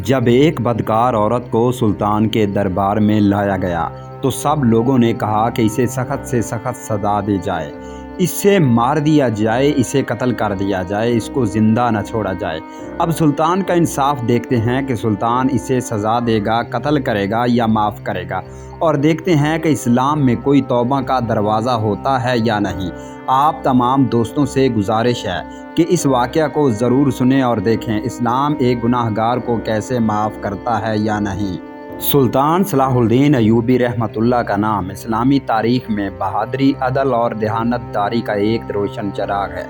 جب ایک بدکار عورت کو سلطان کے دربار میں لایا گیا تو سب لوگوں نے کہا کہ اسے سخت سے سخت سزا دی جائے، اسے مار دیا جائے، اسے قتل کر دیا جائے، اس کو زندہ نہ چھوڑا جائے۔ اب سلطان کا انصاف دیکھتے ہیں کہ سلطان اسے سزا دے گا، قتل کرے گا یا معاف کرے گا، اور دیکھتے ہیں کہ اسلام میں کوئی توبہ کا دروازہ ہوتا ہے یا نہیں۔ آپ تمام دوستوں سے گزارش ہے کہ اس واقعہ کو ضرور سنیں اور دیکھیں اسلام ایک گناہ گار کو کیسے معاف کرتا ہے یا نہیں۔ سلطان صلاح الدین ایوبی رحمۃ اللہ کا نام اسلامی تاریخ میں بہادری، عدل اور دیانتداری کا ایک روشن چراغ ہے۔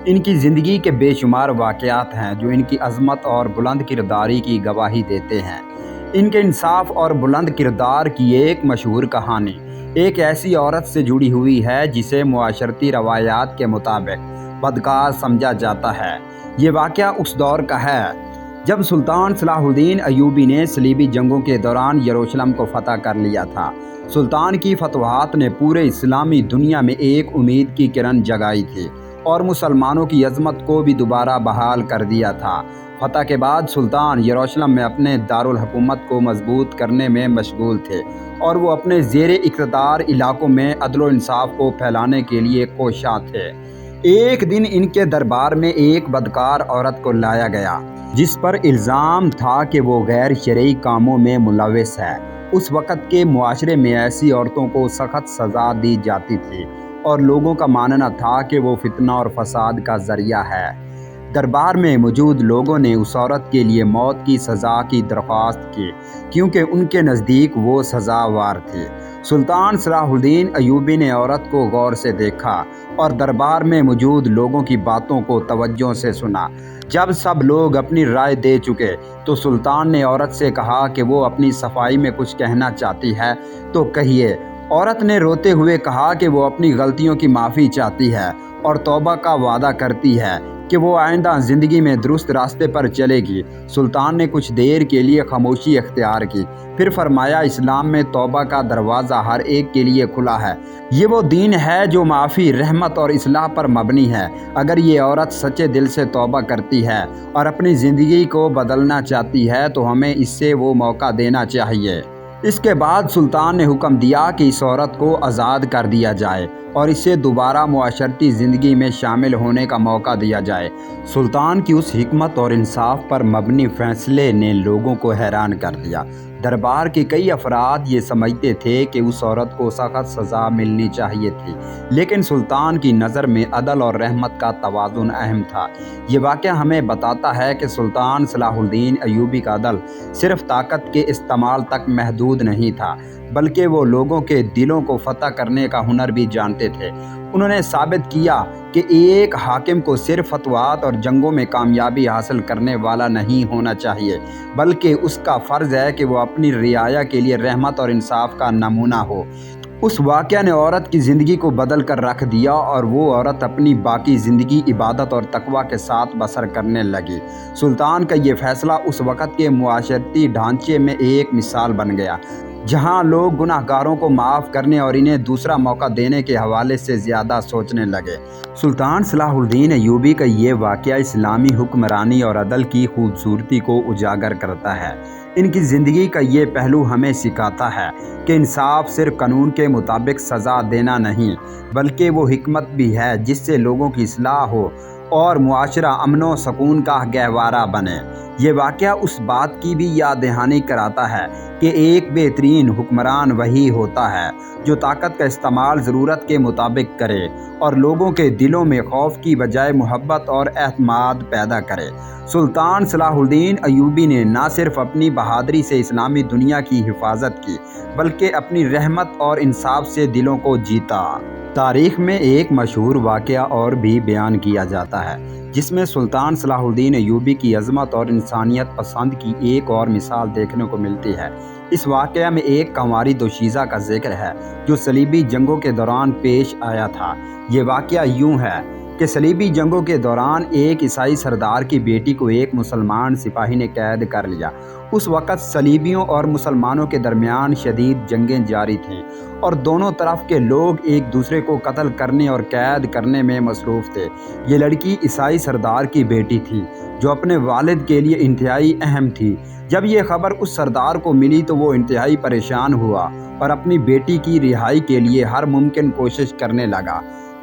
ان کی زندگی کے بے شمار واقعات ہیں جو ان کی عظمت اور بلند کرداری کی گواہی دیتے ہیں۔ ان کے انصاف اور بلند کردار کی ایک مشہور کہانی ایک ایسی عورت سے جڑی ہوئی ہے جسے معاشرتی روایات کے مطابق بدکار سمجھا جاتا ہے۔ یہ واقعہ اس دور کا ہے جب سلطان صلاح الدین ایوبی نے صلیبی جنگوں کے دوران یروشلم کو فتح کر لیا تھا۔ سلطان کی فتوحات نے پورے اسلامی دنیا میں ایک امید کی کرن جگائی تھی اور مسلمانوں کی عظمت کو بھی دوبارہ بحال کر دیا تھا۔ فتح کے بعد سلطان یروشلم میں اپنے دارالحکومت کو مضبوط کرنے میں مشغول تھے اور وہ اپنے زیر اقتدار علاقوں میں عدل و انصاف کو پھیلانے کے لیے کوشاں تھے۔ ایک دن ان کے دربار میں ایک بدکار عورت کو لایا گیا جس پر الزام تھا کہ وہ غیر شرعی کاموں میں ملوث ہے۔ اس وقت کے معاشرے میں ایسی عورتوں کو سخت سزا دی جاتی تھی اور لوگوں کا ماننا تھا کہ وہ فتنہ اور فساد کا ذریعہ ہے۔ دربار میں موجود لوگوں نے اس عورت کے لیے موت کی سزا کی درخواست کی کیونکہ ان کے نزدیک وہ سزاوار تھی۔ سلطان صلاح الدین ایوبی نے عورت کو غور سے دیکھا اور دربار میں موجود لوگوں کی باتوں کو توجہ سے سنا۔ جب سب لوگ اپنی رائے دے چکے تو سلطان نے عورت سے کہا کہ وہ اپنی صفائی میں کچھ کہنا چاہتی ہے تو کہیے۔ عورت نے روتے ہوئے کہا کہ وہ اپنی غلطیوں کی معافی چاہتی ہے اور توبہ کا وعدہ کرتی ہے کہ وہ آئندہ زندگی میں درست راستے پر چلے گی۔ سلطان نے کچھ دیر کے لیے خاموشی اختیار کی، پھر فرمایا، اسلام میں توبہ کا دروازہ ہر ایک کے لیے کھلا ہے۔ یہ وہ دین ہے جو معافی، رحمت اور اصلاح پر مبنی ہے۔ اگر یہ عورت سچے دل سے توبہ کرتی ہے اور اپنی زندگی کو بدلنا چاہتی ہے تو ہمیں اس سے وہ موقع دینا چاہیے۔ اس کے بعد سلطان نے حکم دیا کہ اس عورت کو آزاد کر دیا جائے اور اسے دوبارہ معاشرتی زندگی میں شامل ہونے کا موقع دیا جائے۔ سلطان کی اس حکمت اور انصاف پر مبنی فیصلے نے لوگوں کو حیران کر دیا۔ دربار کے کئی افراد یہ سمجھتے تھے کہ اس عورت کو سخت سزا ملنی چاہیے تھی، لیکن سلطان کی نظر میں عدل اور رحمت کا توازن اہم تھا۔ یہ واقعہ ہمیں بتاتا ہے کہ سلطان صلاح الدین ایوبی کا عدل صرف طاقت کے استعمال تک محدود نہیں تھا، بلکہ وہ لوگوں کے دلوں کو فتح کرنے کا ہنر بھی جانتے تھے۔ انہوں نے ثابت کیا کہ ایک حاکم کو صرف فتوحات اور جنگوں میں کامیابی حاصل کرنے والا نہیں ہونا چاہیے، بلکہ اس کا فرض ہے کہ وہ اپنی رعایا کے لیے رحمت اور انصاف کا نمونہ ہو۔ اس واقعہ نے عورت کی زندگی کو بدل کر رکھ دیا اور وہ عورت اپنی باقی زندگی عبادت اور تقوی کے ساتھ بسر کرنے لگی۔ سلطان کا یہ فیصلہ اس وقت کے معاشرتی ڈھانچے میں ایک مثال بن گیا جہاں لوگ گناہ گاروں کو معاف کرنے اور انہیں دوسرا موقع دینے کے حوالے سے زیادہ سوچنے لگے۔ سلطان صلاح الدین ایوبی کا یہ واقعہ اسلامی حکمرانی اور عدل کی خوبصورتی کو اجاگر کرتا ہے۔ ان کی زندگی کا یہ پہلو ہمیں سکھاتا ہے کہ انصاف صرف قانون کے مطابق سزا دینا نہیں، بلکہ وہ حکمت بھی ہے جس سے لوگوں کی اصلاح ہو اور معاشرہ امن و سکون کا گہوارہ بنے۔ یہ واقعہ اس بات کی بھی یاد دہانی کراتا ہے کہ ایک بہترین حکمران وہی ہوتا ہے جو طاقت کا استعمال ضرورت کے مطابق کرے اور لوگوں کے دلوں میں خوف کی بجائے محبت اور اعتماد پیدا کرے۔ سلطان صلاح الدین ایوبی نے نہ صرف اپنی بہادری سے اسلامی دنیا کی حفاظت کی، بلکہ اپنی رحمت اور انصاف سے دلوں کو جیتا۔ تاریخ میں ایک مشہور واقعہ اور بھی بیان کیا جاتا ہے جس میں سلطان صلاح الدین ایوبی کی عظمت اور انسانیت پسند کی ایک اور مثال دیکھنے کو ملتی ہے۔ اس واقعہ میں ایک کنواری دوشیزہ کا ذکر ہے جو صلیبی جنگوں کے دوران پیش آیا تھا۔ یہ واقعہ یوں ہے کہ صلیبی جنگوں کے دوران ایک عیسائی سردار کی بیٹی کو ایک مسلمان سپاہی نے قید کر لیا۔ اس وقت صلیبیوں اور مسلمانوں کے درمیان شدید جنگیں جاری تھیں اور دونوں طرف کے لوگ ایک دوسرے کو قتل کرنے اور قید کرنے میں مصروف تھے۔ یہ لڑکی عیسائی سردار کی بیٹی تھی جو اپنے والد کے لیے انتہائی اہم تھی۔ جب یہ خبر اس سردار کو ملی تو وہ انتہائی پریشان ہوا اور اپنی بیٹی کی رہائی کے لیے ہر ممکن کوشش کرنے لگا۔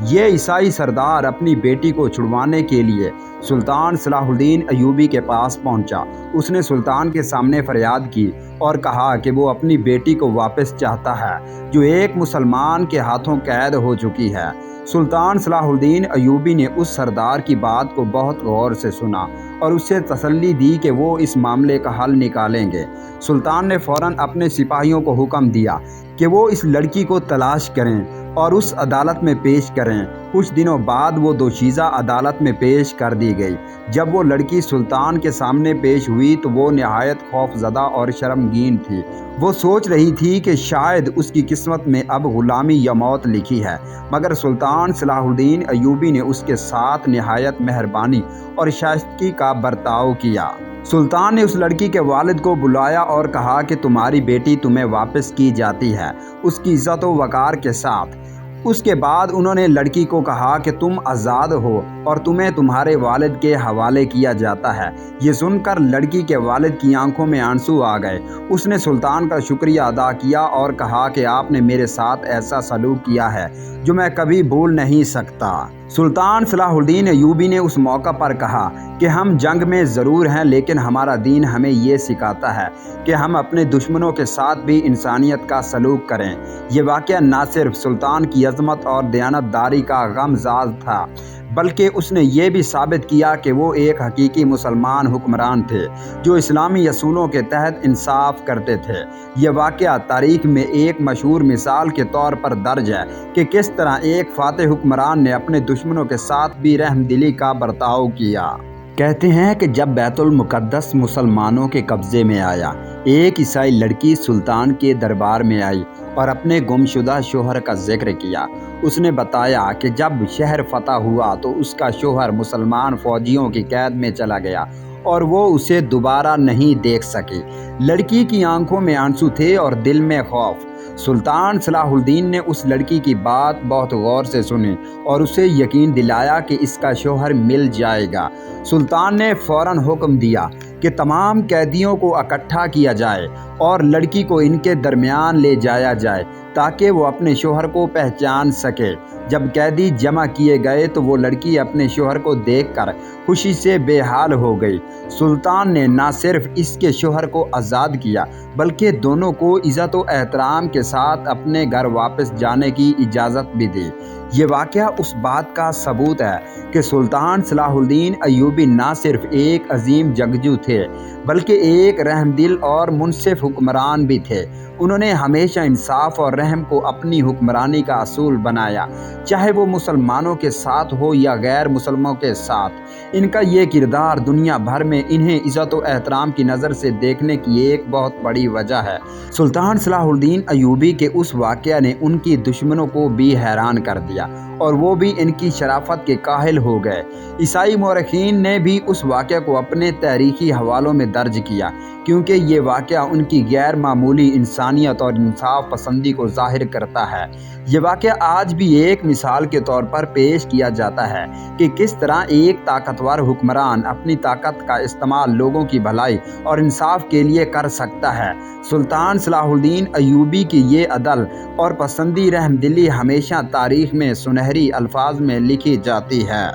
یہ عیسائی سردار اپنی بیٹی کو چھڑوانے کے لیے سلطان صلاح الدین ایوبی کے پاس پہنچا۔ اس نے سلطان کے سامنے فریاد کی اور کہا کہ وہ اپنی بیٹی کو واپس چاہتا ہے جو ایک مسلمان کے ہاتھوں قید ہو چکی ہے۔ سلطان صلاح الدین ایوبی نے اس سردار کی بات کو بہت غور سے سنا اور اسے تسلی دی کہ وہ اس معاملے کا حل نکالیں گے۔ سلطان نے فوراً اپنے سپاہیوں کو حکم دیا کہ وہ اس لڑکی کو تلاش کریں اور اس عدالت میں پیش کریں۔ کچھ دنوں بعد وہ دوشیزہ عدالت میں پیش کر دی گئی۔ جب وہ لڑکی سلطان کے سامنے پیش ہوئی تو وہ نہایت خوف زدہ اور شرمگین تھی۔ وہ سوچ رہی تھی کہ شاید اس کی قسمت میں اب غلامی یا موت لکھی ہے، مگر سلطان صلاح الدین ایوبی نے اس کے ساتھ نہایت مہربانی اور شائستگی کا برتاؤ کیا۔ سلطان نے اس لڑکی کے والد کو بلایا اور کہا کہ تمہاری بیٹی تمہیں واپس کی جاتی ہے، اس کی عزت و وقار کے ساتھ۔ اس کے بعد انہوں نے لڑکی کو کہا کہ تم آزاد ہو اور تمہیں تمہارے والد کے حوالے کیا جاتا ہے۔ یہ سن کر لڑکی کے والد کی آنکھوں میں آنسو آ گئے۔ اس نے سلطان کا شکریہ ادا کیا اور کہا کہ آپ نے میرے ساتھ ایسا سلوک کیا ہے جو میں کبھی بھول نہیں سکتا۔ سلطان صلاح الدین ایوبی نے اس موقع پر کہا کہ ہم جنگ میں ضرور ہیں لیکن ہمارا دین ہمیں یہ سکھاتا ہے کہ ہم اپنے دشمنوں کے ساتھ بھی انسانیت کا سلوک کریں۔ یہ واقعہ نہ صرف سلطان کی عظمت اور دیانتداری کا غمزدہ تھا بلکہ اس نے یہ بھی ثابت کیا کہ وہ ایک حقیقی مسلمان حکمران تھے جو اسلامی اصولوں کے تحت انصاف کرتے تھے۔ یہ واقعہ تاریخ میں ایک مشہور مثال کے طور پر درج ہے کہ کس طرح ایک فاتح حکمران نے اپنے دشمنوں کے ساتھ بھی رحم دلی کا برتاؤ کیا۔ کہتے ہیں کہ جب بیت المقدس مسلمانوں کے قبضے میں آیا، ایک عیسائی لڑکی سلطان کے دربار میں آئی اور اپنے گمشدہ شوہر کا ذکر کیا۔ اس نے بتایا کہ جب شہر فتح ہوا تو اس کا شوہر مسلمان فوجیوں کی قید میں چلا گیا اور وہ اسے دوبارہ نہیں دیکھ سکی۔ لڑکی کی آنکھوں میں آنسو تھے اور دل میں خوف۔ سلطان صلاح الدین نے اس لڑکی کی بات بہت غور سے سنی اور اسے یقین دلایا کہ اس کا شوہر مل جائے گا۔ سلطان نے فوراً حکم دیا کہ تمام قیدیوں کو اکٹھا کیا جائے اور لڑکی کو ان کے درمیان لے جایا جائے تاکہ وہ اپنے شوہر کو پہچان سکے۔ جب قیدی جمع کیے گئے تو وہ لڑکی اپنے شوہر کو دیکھ کر خوشی سے بے حال ہو گئی۔ سلطان نے نہ صرف اس کے شوہر کو آزاد کیا بلکہ دونوں کو عزت و احترام کے ساتھ اپنے گھر واپس جانے کی اجازت بھی دی۔ یہ واقعہ اس بات کا ثبوت ہے کہ سلطان صلاح الدین ایوبی نہ صرف ایک عظیم جنگجو تھے بلکہ ایک رحم دل اور منصف حکمران بھی تھے۔ انہوں نے ہمیشہ انصاف اور رحم کو اپنی حکمرانی کا اصول بنایا، چاہے وہ مسلمانوں کے ساتھ ہو یا غیر مسلموں کے ساتھ۔ ان کا یہ کردار دنیا بھر میں انہیں عزت و احترام کی نظر سے دیکھنے کی ایک بہت بڑی وجہ ہے۔ سلطان صلاح الدین ایوبی کے اس واقعہ نے ان کی دشمنوں کو بھی حیران کر دیا اور وہ بھی ان کی شرافت کے قائل ہو گئے۔ عیسائی مورخین نے بھی اس واقعہ کو اپنے تاریخی حوالوں میں درج کیا کیونکہ یہ واقعہ ان کی غیر معمولی انسانیت اور انصاف پسندی کو ظاہر کرتا ہے۔ یہ واقعہ آج بھی ایک مثال کے طور پر پیش کیا جاتا ہے کہ کس طرح ایک طاقتور حکمران اپنی طاقت کا استعمال لوگوں کی بھلائی اور انصاف کے لیے کر سکتا ہے۔ سلطان صلاح الدین ایوبی کی یہ عدل اور پسندی رحم دلی ہمیشہ تاریخ میں سنہری الفاظ میں لکھی جاتی ہے۔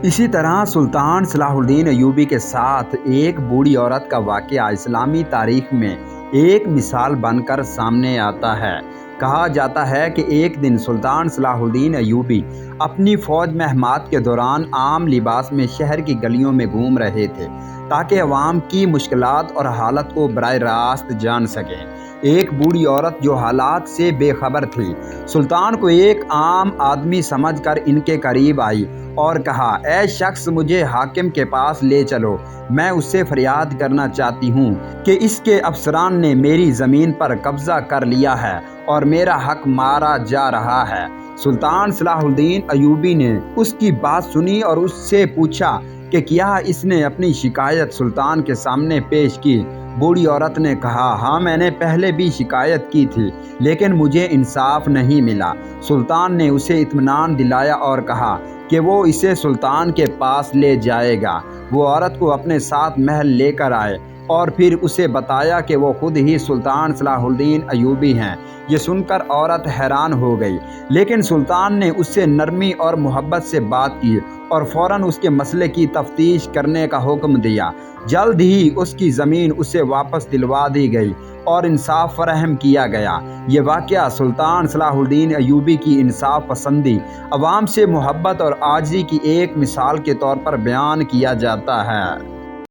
اسی طرح سلطان صلاح الدین ایوبی کے ساتھ ایک بوڑھی عورت کا واقعہ اسلامی تاریخ میں ایک مثال بن کر سامنے آتا ہے۔ کہا جاتا ہے کہ ایک دن سلطان صلاح الدین ایوبی اپنی فوج مہمات کے دوران عام لباس میں شہر کی گلیوں میں گھوم رہے تھے تاکہ عوام کی مشکلات اور حالت کو براہ راست جان سکیں۔ ایک بوڑھی عورت جو حالات سے بے خبر تھی سلطان کو ایک عام آدمی سمجھ کر ان کے قریب آئی اور کہا، اے شخص مجھے حاکم کے پاس لے چلو، میں اس سے فریاد کرنا چاہتی ہوں کہ اس کے افسران نے میری زمین پر قبضہ کر لیا ہے اور میرا حق مارا جا رہا ہے۔ سلطان صلاح الدین ایوبی نے اس کی بات سنی اور اس سے پوچھا کہ کیا اس نے اپنی شکایت سلطان کے سامنے پیش کی؟ بوڑھی عورت نے کہا، ہاں میں نے پہلے بھی شکایت کی تھی لیکن مجھے انصاف نہیں ملا۔ سلطان نے اسے اطمینان دلایا اور کہا کہ وہ اسے سلطان کے پاس لے جائے گا۔ وہ عورت کو اپنے ساتھ محل لے کر آئے اور پھر اسے بتایا کہ وہ خود ہی سلطان صلاح الدین ایوبی ہیں۔ یہ سن کر عورت حیران ہو گئی، لیکن سلطان نے اس سے نرمی اور محبت سے بات کی اور فوراً اس کے مسئلے کی تفتیش کرنے کا حکم دیا۔ جلد ہی اس کی زمین اسے واپس دلوا دی گئی اور انصاف فراہم کیا گیا۔ یہ واقعہ سلطان صلاح الدین ایوبی کی انصاف پسندی، عوام سے محبت اور عاجزی کی ایک مثال کے طور پر بیان کیا جاتا ہے۔